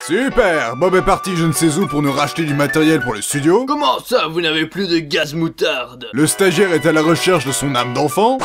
Super! Bob est parti je ne sais où pour nous racheter du matériel pour le studio. Comment ça, vous n'avez plus de gaz moutarde? Le stagiaire est à la recherche de son âme d'enfant.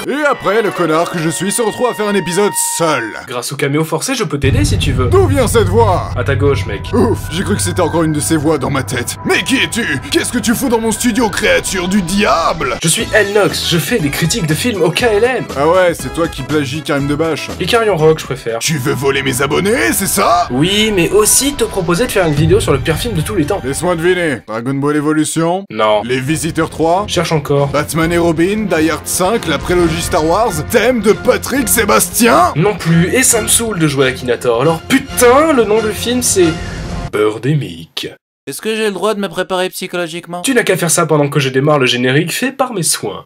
Et après, le connard que je suis se retrouve à faire un épisode seul. Grâce au caméo forcé, je peux t'aider si tu veux. D'où vient cette voix? À ta gauche, mec. Ouf, j'ai cru que c'était encore une de ces voix dans ma tête. Mais qui es-tu? Qu'est-ce que tu fous dans mon studio, créature du diable? Je suis Elnox, je fais des critiques de films au KLM. Ah ouais, c'est toi qui plagie Karim Debache. Et Carrion Rock, je préfère. Tu veux voler mes abonnés, c'est ça? Oui, mais aussi te proposer de faire une vidéo sur le pire film de tous les temps. Laisse-moi deviner. Dragon Ball Evolution? Non. Les Visiteurs 3? Cherche encore. Batman et Robin? Die Hard 5? La prélogie Star Wars? Thème de Patrick Sébastien? Non plus, et ça me saoule de jouer à Akinator. Alors putain, le nom du film c'est... Birdemic. Est-ce que j'ai le droit de me préparer psychologiquement? Tu n'as qu'à faire ça pendant que je démarre le générique fait par mes soins.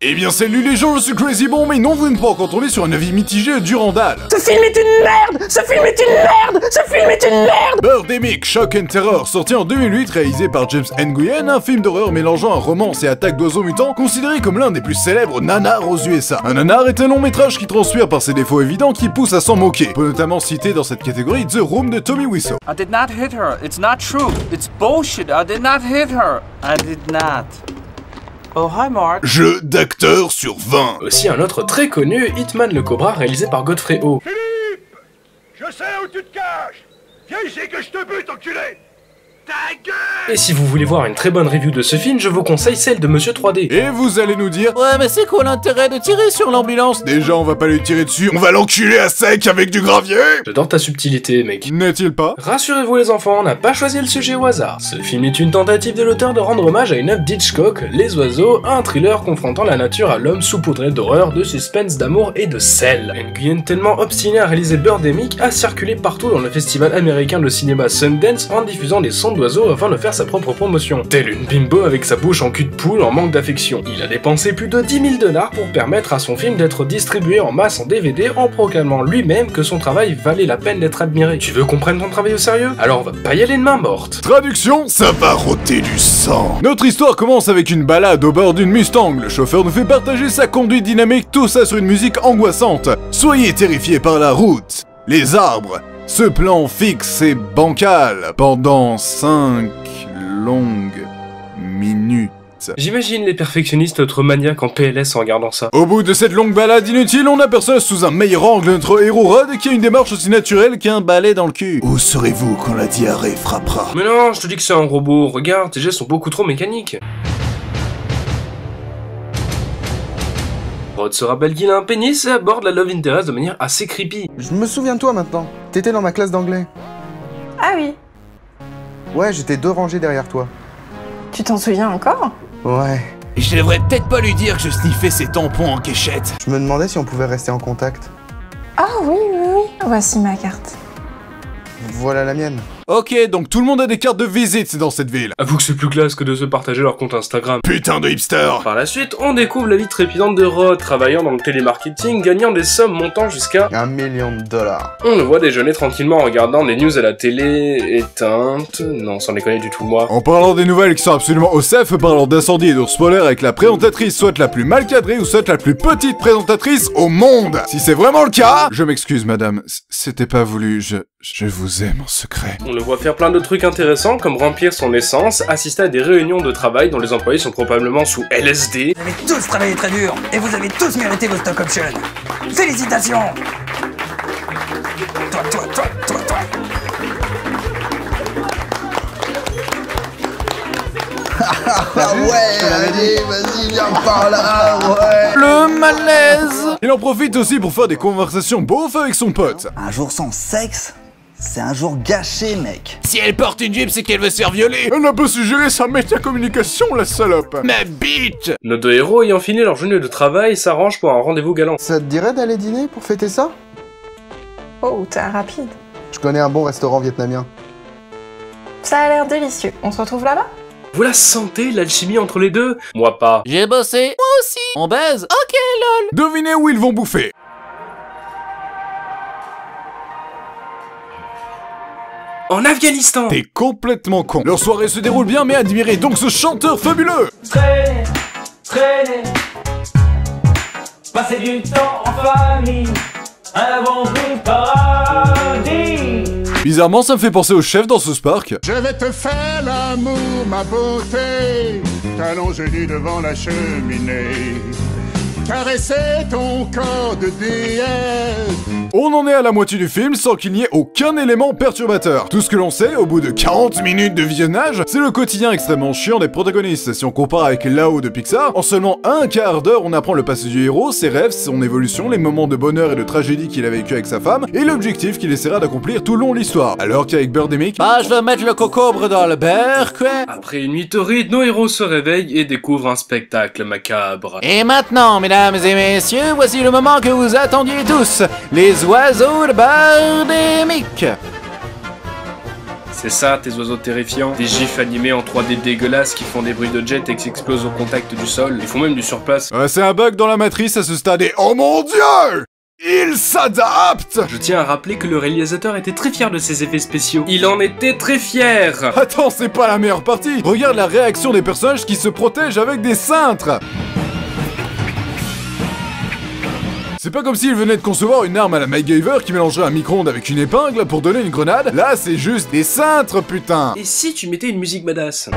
Eh bien salut les gens, je suis Crazy Bon, mais non vous n'êtes pas encore tombé sur un avis mitigé de Durandal. Ce film est une merde! Ce film est une merde! Ce film est une merde! Birdemic, Shock and Terror, sorti en 2008, réalisé par James Nguyen, un film d'horreur mélangeant un romance et attaque d'oiseaux mutants, considéré comme l'un des plus célèbres nanars aux USA. Un nanar est un long métrage qui transpire par ses défauts évidents qui pousse à s'en moquer. On peut notamment citer dans cette catégorie The Room de Tommy Wiseau. I did not hit her. It's not true. It's bullshit. I did not hit her. I did not. Oh, hi, Mark. Jeu d'acteur sur 20. Aussi un autre très connu, Hitman le Cobra, réalisé par Godfrey Ho. Philippe! Je sais où tu te caches! Viens ici que je te bute, enculé! Ta gueule! Et si vous voulez voir une très bonne review de ce film, je vous conseille celle de Monsieur 3D. Et vous allez nous dire... Ouais, mais c'est quoi l'intérêt de tirer sur l'ambulance? Déjà on va pas lui tirer dessus, on va l'enculer à sec avec du gravier! J'adore ta subtilité, mec. N'est-il pas? Rassurez-vous les enfants, on n'a pas choisi le sujet au hasard. Ce film est une tentative de l'auteur de rendre hommage à une œuvre d'Hitchcock, Les Oiseaux, un thriller confrontant la nature à l'homme saupoudré d'horreur, de suspense, d'amour et de sel. Nguyen, tellement obstiné à réaliser Birdemic, a circulé partout dans le festival américain de cinéma Sundance en diffusant des sons d'oiseaux afin de faire sa propre promotion. Telle une bimbo avec sa bouche en cul de poule en manque d'affection. Il a dépensé plus de 10 000 $ pour permettre à son film d'être distribué en masse en DVD en proclamant lui-même que son travail valait la peine d'être admiré. Tu veux qu'on prenne ton travail au sérieux? Alors on va pas y aller de main morte. Traduction, ça va rôter du sang. Notre histoire commence avec une balade au bord d'une Mustang. Le chauffeur nous fait partager sa conduite dynamique, tout ça sur une musique angoissante. Soyez terrifiés par la route, les arbres, ce plan fixe et bancal pendant 5 longues minutes. J'imagine les perfectionnistes être maniaques en PLS en regardant ça. Au bout de cette longue balade inutile, on aperçoit sous un meilleur angle notre héros Rod qui a une démarche aussi naturelle qu'un balai dans le cul. Où serez-vous quand la diarrhée frappera? Mais non, je te dis que c'est un robot, regarde, tes gestes sont beaucoup trop mécaniques. Rod se rappelle qu'il a un pénis et aborde la love interest de manière assez creepy. Je me souviens de toi maintenant. T'étais dans ma classe d'anglais. Ah oui, Ouais, j'étais 2 rangées derrière toi. tu t'en souviens encore? Ouais. Je devrais peut-être pas lui dire que je sniffais ses tampons en quéchette. Je me demandais si on pouvait rester en contact. Ah oui, oui, oui. Voici ma carte. Voilà la mienne. Ok, donc tout le monde a des cartes de visite dans cette ville. Avoue que c'est plus classe que de se partager leur compte Instagram. Putain de hipster. Par la suite, on découvre la vie trépidante de Rod, travaillant dans le télémarketing, gagnant des sommes montant jusqu'à... 1 million de $. On le voit déjeuner tranquillement en regardant des news à la télé éteinte... Non, sans déconner du tout, moi. En parlant des nouvelles qui sont absolument au sef, parlant d'incendie et d'ours polaires avec la présentatrice soit la plus mal cadrée ou soit la plus petite présentatrice au monde. Si c'est vraiment le cas, je m'excuse madame, c'était pas voulu, je vous aime en secret. On le voit faire plein de trucs intéressants comme remplir son essence, assister à des réunions de travail dont les employés sont probablement sous LSD. Vous avez tous travaillé très dur et vous avez tous mérité vos stock options. Félicitations! Toi. Ah ouais, allez, vas-y, viens par là, ouais. Le malaise. Il en profite aussi pour faire des conversations beaufs avec son pote. Un jour sans sexe, c'est un jour gâché, mec. Si elle porte une jupe, c'est qu'elle veut se faire violer. Elle n'a pas suggéré sa métacommunication, la salope. Ma bite. Nos deux héros ayant fini leur journée de travail s'arrangent pour un rendez-vous galant. Ça te dirait d'aller dîner pour fêter ça? Oh, t'es rapide. Je connais un bon restaurant vietnamien. Ça a l'air délicieux. On se retrouve là-bas? Vous la sentez, l'alchimie entre les deux? Moi pas. J'ai bossé. Moi aussi. On baise. Ok, lol. Devinez où ils vont bouffer. En Afghanistan. T'es complètement con. Leur soirée se déroule bien, mais admirez donc ce chanteur fabuleux. Traîner, passer du temps en famille, avant du paradis. Bizarrement, ça me fait penser au chef dans South Park. Je vais te faire l'amour, ma beauté, t'allonger nu devant la cheminée, caresser ton corps de déesse. On en est à la moitié du film sans qu'il n'y ait aucun élément perturbateur. Tout ce que l'on sait, au bout de 40 minutes de visionnage, c'est le quotidien extrêmement chiant des protagonistes. Si on compare avec Là-haut de Pixar, en seulement un quart d'heure, on apprend le passé du héros, ses rêves, son évolution, les moments de bonheur et de tragédie qu'il a vécu avec sa femme, et l'objectif qu'il essaiera d'accomplir tout le long de l'histoire. Alors qu'avec Birdemic, je vais mettre le cocobre dans le beurre, quoi. Après une nuit torride, nos héros se réveillent et découvrent un spectacle macabre. Et maintenant, mesdames et messieurs, voici le moment que vous attendiez tous, les oiseaux de Birdemic. C'est ça, tes oiseaux terrifiants. Des gifs animés en 3D dégueulasses qui font des bruits de jet et qui explosent au contact du sol. Ils font même du surplace. c'est un bug dans la matrice à ce stade et oh mon dieu! Il s'adapte! Je tiens à rappeler que le réalisateur était très fier de ses effets spéciaux. Il en était très fier! Attends, c'est pas la meilleure partie! Regarde la réaction des personnages qui se protègent avec des cintres! C'est pas comme s'il venait de concevoir une arme à la MacGyver qui mélangerait un micro-ondes avec une épingle pour donner une grenade. Là, c'est juste des cintres, putain! Et si tu mettais une musique badass?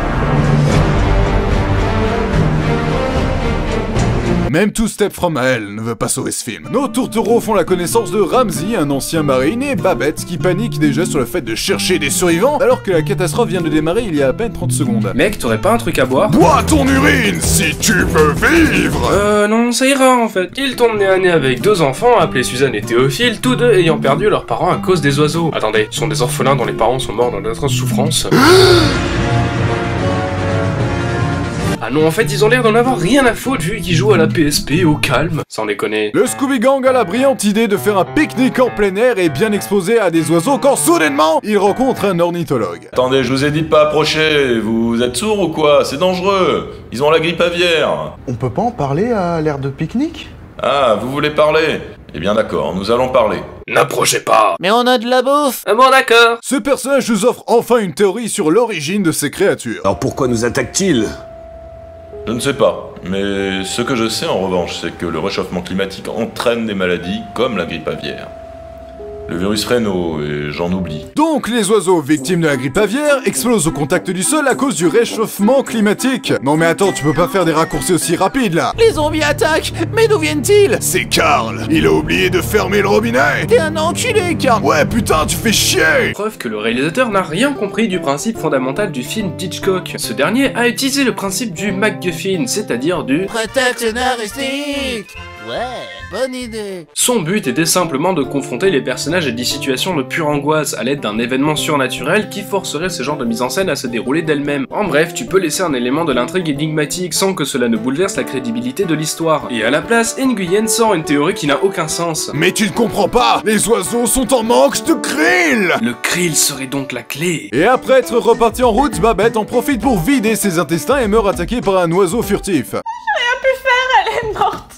Même Two Step From Hell ne veut pas sauver ce film. Nos tourtereaux font la connaissance de Ramsey, un ancien marine, et Babette qui panique déjà sur le fait de chercher des survivants alors que la catastrophe vient de démarrer il y a à peine 30 secondes. Mec, t'aurais pas un truc à boire? Bois ton urine si tu veux vivre! Non, ça ira en fait. Ils tombent nez à nez avec deux enfants appelés Suzanne et Théophile, tous deux ayant perdu leurs parents à cause des oiseaux. Attendez, ce sont des orphelins dont les parents sont morts dans d'atroces souffrances. Ah non, en fait, ils ont l'air d'en avoir rien à foutre vu qu'ils jouent à la PSP au calme, sans déconner. Le Scooby Gang a la brillante idée de faire un pique-nique en plein air et bien exposé à des oiseaux quand soudainement, ils rencontrent un ornithologue. Attendez, je vous ai dit de pas approcher, vous êtes sourds ou quoi? C'est dangereux, ils ont la grippe aviaire. On peut pas en parler à l'air de pique-nique? Ah, vous voulez parler? Eh bien d'accord, nous allons parler. N'approchez pas! Mais on a de la bouffe! Ah bon, d'accord! Ce personnage nous offre enfin une théorie sur l'origine de ces créatures. Alors pourquoi nous attaque-t-il? Je ne sais pas, mais ce que je sais en revanche, c'est que le réchauffement climatique entraîne des maladies comme la grippe aviaire. Le virus Raynaud, et j'en oublie. Donc les oiseaux victimes de la grippe aviaire explosent au contact du sol à cause du réchauffement climatique. Non mais attends, tu peux pas faire des raccourcis aussi rapides là. Les zombies attaquent, mais d'où viennent-ils? C'est Carl, il a oublié de fermer le robinet. T'es un enculé, Carl. Ouais putain, tu fais chier. Preuve que le réalisateur n'a rien compris du principe fondamental du film d'Hitchcock. Ce dernier a utilisé le principe du MacGuffin, c'est-à-dire du prétexte scénaristique. Ouais, bonne idée. Son but était simplement de confronter les personnages à des situations de pure angoisse à l'aide d'un événement surnaturel qui forcerait ce genre de mise en scène à se dérouler d'elle-même. En bref, tu peux laisser un élément de l'intrigue énigmatique sans que cela ne bouleverse la crédibilité de l'histoire. Et à la place, Nguyen sort une théorie qui n'a aucun sens. Mais tu ne comprends pas, les oiseaux sont en manque de krill. Le krill serait donc la clé. Et après être reparti en route, Babette en profite pour vider ses intestins et meurt attaquée par un oiseau furtif. J'ai rien pu faire, elle est morte.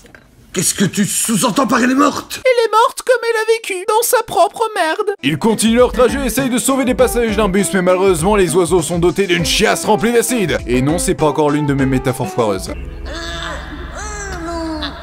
Qu'est-ce que tu sous-entends par elle est morte? Elle est morte comme elle a vécu, dans sa propre merde. Ils continuent leur trajet et essayent de sauver des passagers d'un bus, mais malheureusement les oiseaux sont dotés d'une chiasse remplie d'acide. Et non, c'est pas encore l'une de mes métaphores foireuses.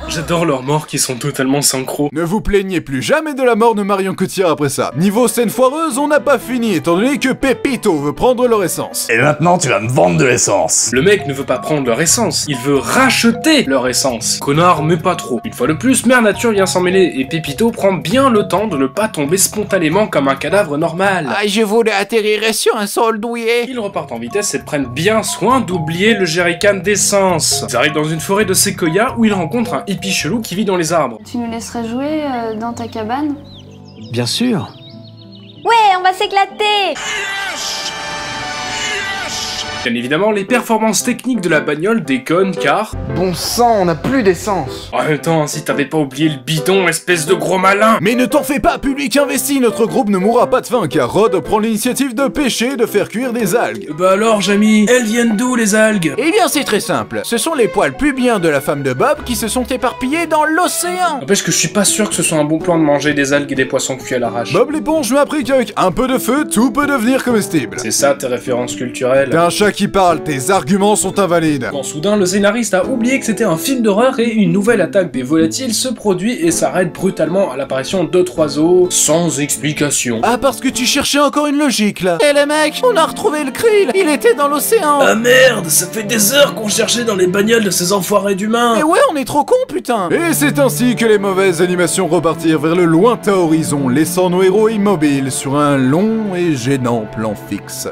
J'adore leurs morts qui sont totalement synchro. Ne vous plaignez plus jamais de la mort de Marion Cotillard après ça. Niveau scène foireuse, on n'a pas fini étant donné que Pepito veut prendre leur essence. Et maintenant tu vas me vendre de l'essence. Le mec ne veut pas prendre leur essence, il veut racheter leur essence. Connard, mais pas trop. Une fois de plus, Mère Nature vient s'en mêler et Pepito prend bien le temps de ne pas tomber spontanément comme un cadavre normal. Ah, je voulais atterrir sur un sol douillet. Ils repartent en vitesse et prennent bien soin d'oublier le jerrycan d'essence. Ils arrivent dans une forêt de séquoia où ils rencontrent un hippie chelou qui vit dans les arbres. Tu nous laisserais jouer dans ta cabane? Bien sûr. Ouais, on va s'éclater. Bien évidemment, les performances techniques de la bagnole déconnent car... Bon sang, on n'a plus d'essence. En même temps, si t'avais pas oublié le bidon, espèce de gros malin. Mais ne t'en fais pas, public investi, notre groupe ne mourra pas de faim car Rod prend l'initiative de pêcher et de faire cuire des algues. Bah alors, Jamie, elles viennent d'où les algues? Eh bien c'est très simple, ce sont les poils pubiens de la femme de Bob qui se sont éparpillés dans l'océan. N'empêche que je suis pas sûr que ce soit un bon plan de manger des algues et des poissons cuits à l'arrache. Bob l'éponge m'a appris qu'avec un peu de feu, tout peut devenir comestible. C'est ça tes références culturelles. T'es un chat qui parle, tes arguments sont invalides. Quand soudain, le scénariste a oublié que c'était un film d'horreur et une nouvelle attaque des volatiles se produit et s'arrête brutalement à l'apparition d'autres oiseaux, sans explication. Ah, parce que tu cherchais encore une logique là. Eh les mecs, on a retrouvé le krill, il était dans l'océan. Ah merde, ça fait des heures qu'on cherchait dans les bagnoles de ces enfoirés d'humains. Et ouais, on est trop cons putain. Et c'est ainsi que les mauvaises animations repartirent vers le lointain horizon, laissant nos héros immobiles sur un long et gênant plan fixe.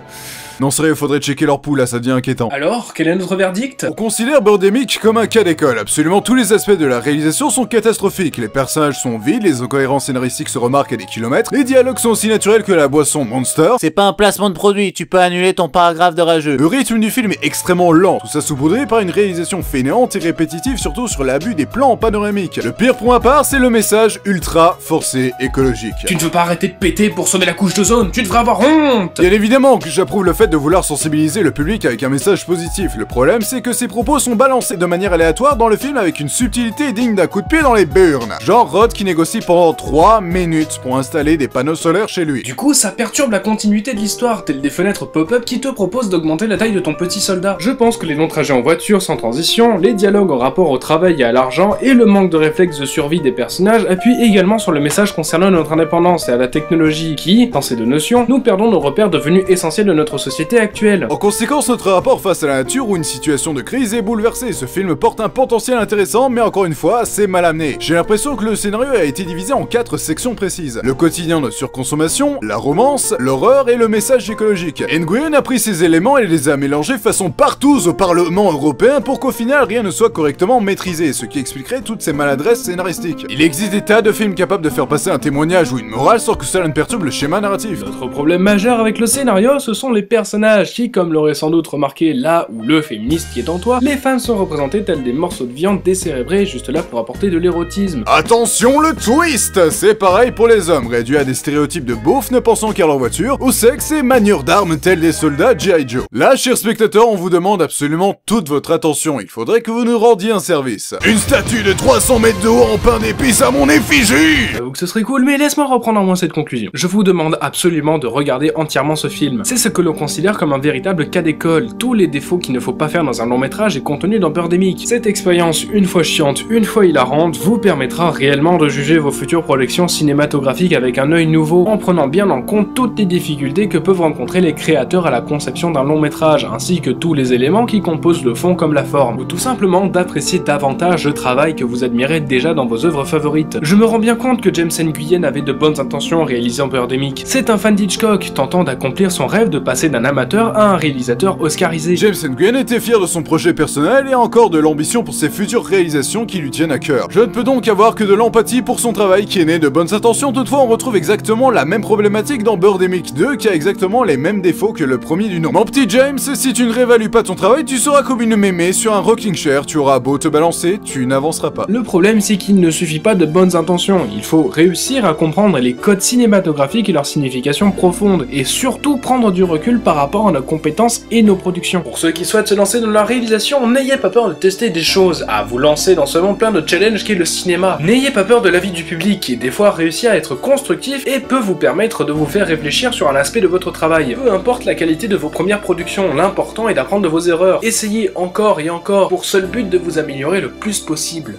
Non sérieux, faudrait checker leur pouls là, ça devient inquiétant. Alors, quel est notre verdict? On considère Birdemic comme un cas d'école. Absolument tous les aspects de la réalisation sont catastrophiques. Les personnages sont vides, les incohérences scénaristiques se remarquent à des kilomètres, les dialogues sont aussi naturels que la boisson Monster. C'est pas un placement de produit, tu peux annuler ton paragraphe de rageux. Le rythme du film est extrêmement lent, tout ça saupoudré par une réalisation fainéante et répétitive, surtout sur l'abus des plans panoramiques. Le pire pour ma part, c'est le message ultra forcé écologique. Tu ne veux pas arrêter de péter pour sauver la couche d'ozone? Tu devrais avoir honte! Bien évidemment que j'approuve le fait de vouloir sensibiliser le public avec un message positif. Le problème, c'est que ces propos sont balancés de manière aléatoire dans le film avec une subtilité digne d'un coup de pied dans les burnes. Genre Rod qui négocie pendant 3 minutes pour installer des panneaux solaires chez lui. Du coup, ça perturbe la continuité de l'histoire, telles des fenêtres pop-up qui te proposent d'augmenter la taille de ton petit soldat. Je pense que les longs trajets en voiture sans transition, les dialogues en rapport au travail et à l'argent, et le manque de réflexes de survie des personnages appuient également sur le message concernant notre indépendance et à la technologie qui, dans ces deux notions, nous perdons nos repères devenus essentiels de notre société actuelle. En conséquence, notre rapport face à la nature ou une situation de crise est bouleversé. Ce film porte un potentiel intéressant, mais encore une fois, c'est mal amené. J'ai l'impression que le scénario a été divisé en 4 sections précises. Le quotidien de surconsommation, la romance, l'horreur et le message écologique. Nguyen a pris ces éléments et les a mélangés façon partout au Parlement européen pour qu'au final rien ne soit correctement maîtrisé, ce qui expliquerait toutes ces maladresses scénaristiques. Il existe des tas de films capables de faire passer un témoignage ou une morale sans que cela ne perturbe le schéma narratif. Notre problème majeur avec le scénario, ce sont les personnages qui, comme l'aurait sans doute remarqué là ou le féministe qui est en toi, les femmes sont représentées telles des morceaux de viande décérébrés juste là pour apporter de l'érotisme. Attention le twist! C'est pareil pour les hommes, réduits à des stéréotypes de beaufs ne pensant qu'à leur voiture, au sexe et maniures d'armes tels des soldats G.I. Joe. Là, chers spectateurs, on vous demande absolument toute votre attention, il faudrait que vous nous rendiez un service. Une statue de 300 mètres de haut en pain d'épices à mon effigie! J'avoue que ce serait cool, mais laisse-moi reprendre en moins cette conclusion. Je vous demande absolument de regarder entièrement ce film. C'est ce que l'on considère comme un véritable cas d'école. Tous les défauts qu'il ne faut pas faire dans un long métrage est contenu dans Birdemic. Cette expérience, une fois chiante, une fois hilarante, vous permettra réellement de juger vos futures projections cinématographiques avec un œil nouveau, en prenant bien en compte toutes les difficultés que peuvent rencontrer les créateurs à la conception d'un long métrage, ainsi que tous les éléments qui composent le fond comme la forme, ou tout simplement d'apprécier davantage le travail que vous admirez déjà dans vos œuvres favorites. Je me rends bien compte que James Nguyen avait de bonnes intentions en réalisant Birdemic. C'est un fan d'Hitchcock, tentant d'accomplir son rêve de passer d'un amateur à un réalisateur oscarisé. James Nguyen était fier de son projet personnel et encore de l'ambition pour ses futures réalisations qui lui tiennent à cœur. Je ne peux donc avoir que de l'empathie pour son travail qui est né de bonnes intentions, toutefois on retrouve exactement la même problématique dans Birdemic 2 qui a exactement les mêmes défauts que le premier du nom. Mon petit James, si tu ne réévalues pas ton travail, tu seras comme une mémé sur un rocking chair, tu auras beau te balancer, tu n'avanceras pas. Le problème c'est qu'il ne suffit pas de bonnes intentions, il faut réussir à comprendre les codes cinématographiques et leur signification profonde, et surtout prendre du recul par rapport à nos compétences et nos productions. Pour ceux qui souhaitent se lancer dans la réalisation, n'ayez pas peur de tester des choses, à vous lancer dans ce monde plein de challenges qu'est le cinéma. N'ayez pas peur de l'avis du public, qui des fois réussit à être constructif et peut vous permettre de vous faire réfléchir sur un aspect de votre travail. Peu importe la qualité de vos premières productions, l'important est d'apprendre de vos erreurs. Essayez encore et encore, pour seul but de vous améliorer le plus possible.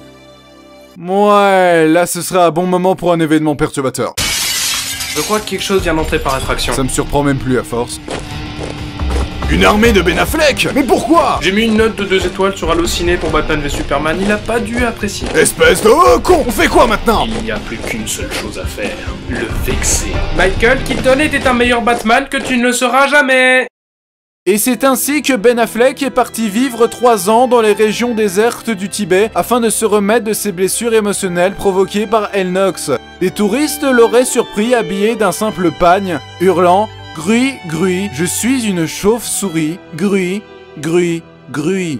Ouais, là ce sera un bon moment pour un événement perturbateur. Je crois que quelque chose vient d'entrer par attraction. Ça me surprend même plus à force. Une armée de Ben Affleck? Mais pourquoi? J'ai mis une note de 2 étoiles sur Allociné pour Batman v Superman, il a pas dû apprécier. Espèce de con! On fait quoi maintenant? Il n'y a plus qu'une seule chose à faire, le vexer. Michael Keaton était un meilleur Batman que tu ne le seras jamais! Et c'est ainsi que Ben Affleck est parti vivre 3 ans dans les régions désertes du Tibet afin de se remettre de ses blessures émotionnelles provoquées par El Nox. Les touristes l'auraient surpris habillé d'un simple pagne, hurlant Gruy, gruy, je suis une chauve-souris. Gruy, gruy, gruy.